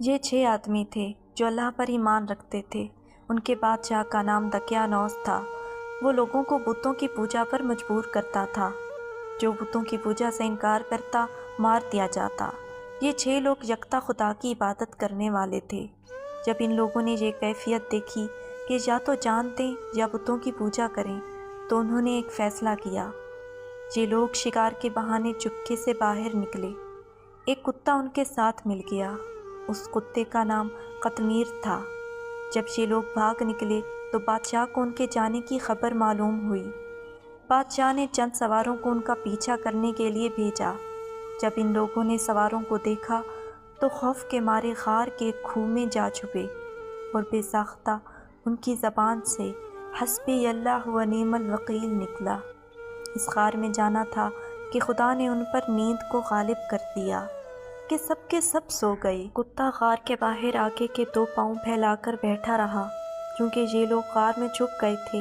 یہ 6 آدمی تھے جو اللہ پر ایمان رکھتے تھے۔ ان کے بادشاہ کا نام دقیانوس تھا۔ وہ لوگوں کو بتوں کی پوجا پر مجبور کرتا تھا۔ جو بتوں کی پوجا سے انکار کرتا مار دیا جاتا۔ یہ 6 لوگ یکتا خدا کی عبادت کرنے والے تھے۔ جب ان لوگوں نے یہ کیفیت دیکھی کہ یا تو جان دیں یا بتوں کی پوجا کریں، تو انہوں نے ایک فیصلہ کیا۔ یہ لوگ شکار کے بہانے چپکے سے باہر نکلے۔ ایک کتا ان کے ساتھ مل گیا۔ اس کتے کا نام قطمیر تھا۔ جب یہ لوگ بھاگ نکلے تو بادشاہ کو ان کے جانے کی خبر معلوم ہوئی۔ بادشاہ نے چند سواروں کو ان کا پیچھا کرنے کے لیے بھیجا۔ جب ان لوگوں نے سواروں کو دیکھا تو خوف کے مارے غار کے کھوہ میں جا چھپے، اور بے ساختہ ان کی زبان سے حسبی اللہ و نعم الوکیل نکلا۔ اس غار میں جانا تھا کہ خدا نے ان پر نیند کو غالب کر دیا کہ سب کے سب سو گئے۔ کتا غار کے باہر آگے کے 2 پاؤں پھیلا کر بیٹھا رہا۔ کیونکہ یہ لوگ غار میں چھپ گئے تھے،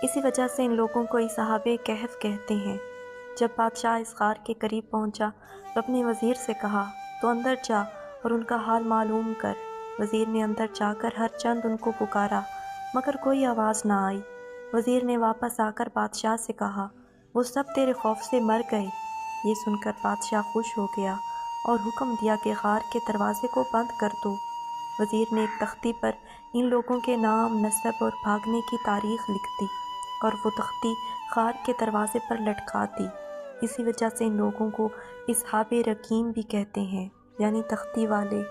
اسی وجہ سے ان لوگوں کو اصحاب کہف کہتے ہیں۔ جب بادشاہ اس غار کے قریب پہنچا تو اپنے وزیر سے کہا، تو اندر جا اور ان کا حال معلوم کر۔ وزیر نے اندر جا کر ہر چند ان کو پکارا، مگر کوئی آواز نہ آئی۔ وزیر نے واپس آ کر بادشاہ سے کہا، وہ سب تیرے خوف سے مر گئے۔ یہ سن کر بادشاہ خوش ہو گیا اور حکم دیا کہ غار کے دروازے کو بند کر دو۔ وزیر نے ایک تختی پر ان لوگوں کے نام، نسب اور بھاگنے کی تاریخ لکھ دی، اور وہ تختی غار کے دروازے پر لٹکا دی۔ اسی وجہ سے ان لوگوں کو اصحاب رقیم بھی کہتے ہیں، یعنی تختی والے۔